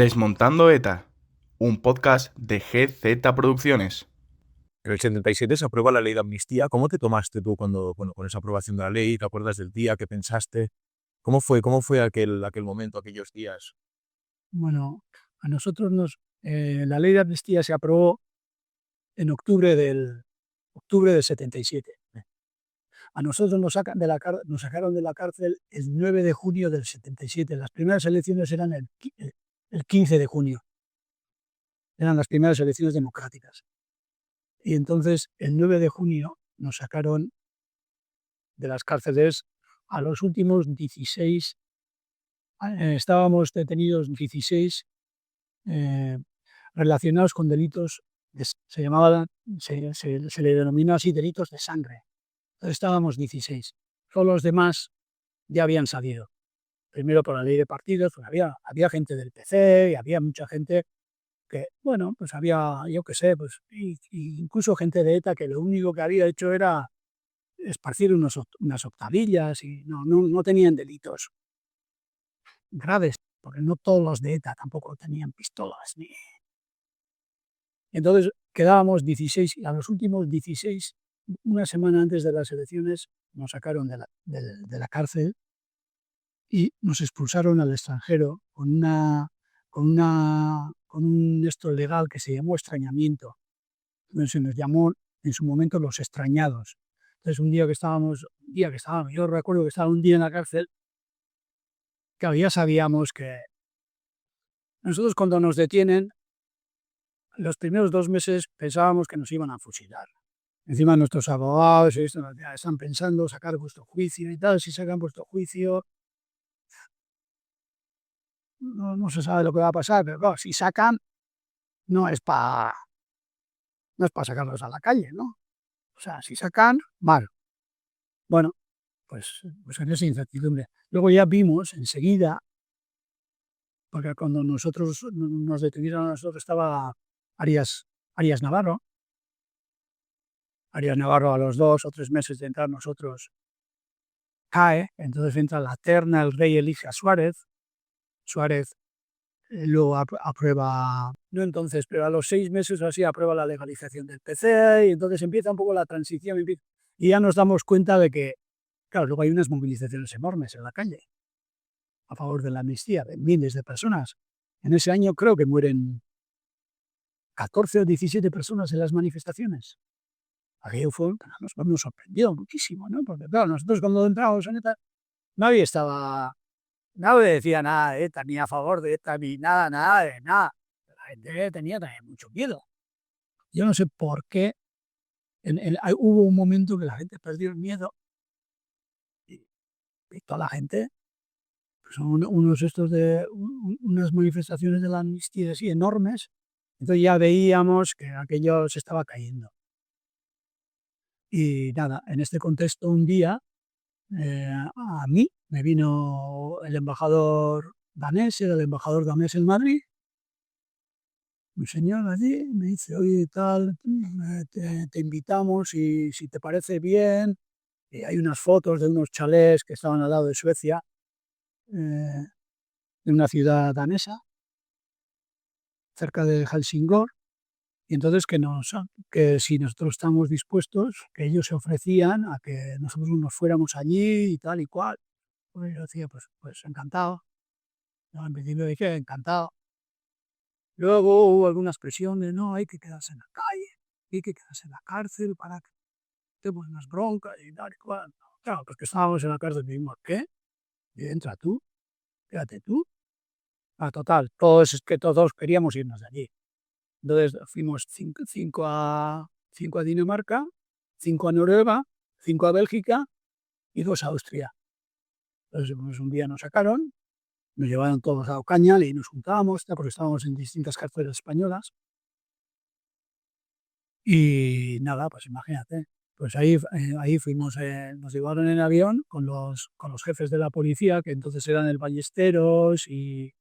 Desmontando ETA, un podcast de GZ Producciones. En el 77 se aprueba la ley de amnistía. ¿Cómo te tomaste tú con esa aprobación de la ley? ¿Te acuerdas del día que pensaste? ¿Cómo fue aquel momento, aquellos días? Bueno, a nosotros la ley de amnistía se aprobó en octubre del 77. A nosotros nos sacaron de la cárcel el 9 de junio del 77. Las primeras elecciones eran el 15 de junio. Eran las primeras elecciones democráticas. Y entonces, el 9 de junio nos sacaron de las cárceles a los últimos 16. Estábamos detenidos 16 relacionados con delitos, se le denomina así delitos de sangre. Entonces estábamos 16. Todos los demás ya habían salido. Primero por la ley de partidos, pues había gente del PC y había mucha gente que, bueno, pues había, yo qué sé, pues incluso gente de ETA que lo único que había hecho era esparcir unas octavillas y no tenían delitos graves, porque no todos los de ETA tampoco tenían pistolas. Entonces quedábamos 16 y a los últimos 16, una semana antes de las elecciones, nos sacaron de la cárcel y nos expulsaron al extranjero con un esto legal que se llamó extrañamiento. Entonces se nos llamó en su momento los extrañados. Entonces un día que estábamos, yo recuerdo que estaba un día en la cárcel, que ya sabíamos que nosotros cuando nos detienen, los primeros 2 meses pensábamos que nos iban a fusilar. Encima nuestros abogados ya están pensando sacar vuestro juicio y tal. Si sacan vuestro juicio, no se sabe lo que va a pasar, pero claro, si sacan, no es para sacarlos a la calle, ¿no? O sea, si sacan, mal. Bueno, pues en esa incertidumbre. Luego ya vimos enseguida, porque cuando nosotros nos detuvieron, nosotros estaba Arias Navarro. Arias Navarro a los 2 o 3 meses de entrar nosotros cae, entonces entra la terna, el rey elige a Suárez. Suárez lo aprueba, no entonces, pero a los 6 meses o así aprueba la legalización del PC y entonces empieza un poco la transición y ya nos damos cuenta de que, claro, luego hay unas movilizaciones enormes en la calle a favor de la amnistía de miles de personas. En ese año creo que mueren 14 o 17 personas en las manifestaciones. Aquello nos sorprendió muchísimo, ¿no? Porque claro, nosotros cuando entramos en ETA, nadie decía nada de ETA, ni a favor de ETA, ni nada de nada. La gente tenía también mucho miedo. Yo no sé por qué hubo un momento que la gente perdió el miedo y toda la gente, pues son unas manifestaciones de la amnistía así enormes, entonces ya veíamos que aquello se estaba cayendo. Y nada, en este contexto un día a mí me vino el embajador danés, era el embajador danés en Madrid, un señor allí, me dice, oye, tal, te invitamos y si te parece bien, y hay unas fotos de unos chalés que estaban al lado de Suecia, de una ciudad danesa, cerca de Helsingør, y entonces que si nosotros estamos dispuestos, que ellos se ofrecían a que nosotros nos fuéramos allí y tal y cual. Pues yo decía, pues encantado. No, en principio dije, encantado. Luego hubo algunas presiones, no, hay que quedarse en la calle, hay que quedarse en la cárcel para que tenemos unas broncas y tal y cual. Claro, porque estábamos en la cárcel y dijimos, ¿qué? Y entra tú, quédate tú. Total, todos queríamos irnos de allí. Entonces fuimos 5 a Dinamarca, 5 a Noruega, 5 a Bélgica y 2 a Austria. Entonces pues, un día nos sacaron, nos llevaron todos a Ocaña y nos juntábamos, porque estábamos en distintas cárceles españolas. Y nada, pues imagínate, pues ahí fuimos, nos llevaron en avión con los jefes de la policía, que entonces eran el Ballesteros y,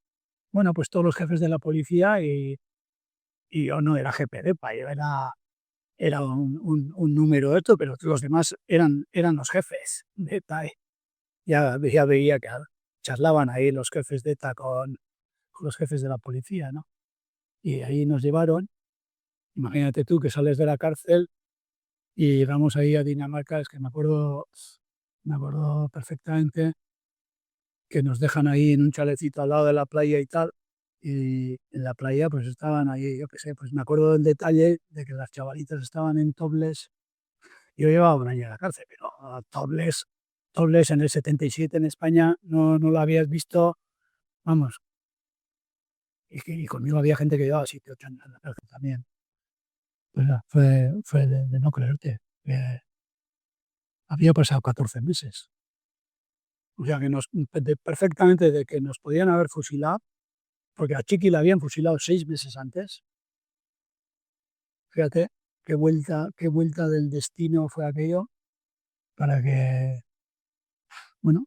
bueno, pues todos los jefes de la policía y yo no era jefe de EPA, yo era un número esto, pero los demás eran los jefes de ETA. Ya veía que charlaban ahí los jefes de ETA con los jefes de la policía, ¿no? Y ahí nos llevaron. Imagínate tú que sales de la cárcel y llegamos ahí a Dinamarca, es que me acuerdo perfectamente que nos dejan ahí en un chalecito al lado de la playa y tal, y en la playa pues estaban ahí, yo qué sé, pues me acuerdo del detalle de que las chavalitas estaban en topless. Yo llevaba un año en la cárcel, pero topless en el 77 en España no lo habías visto, vamos, y conmigo había gente que llevaba 7, 8 años en la cárcel también. Pues nada, fue de no creerte, había pasado 14 meses. O sea que perfectamente de que nos podían haber fusilado, porque a Chiqui la habían fusilado 6 meses antes. Fíjate qué vuelta del destino fue aquello para que, bueno,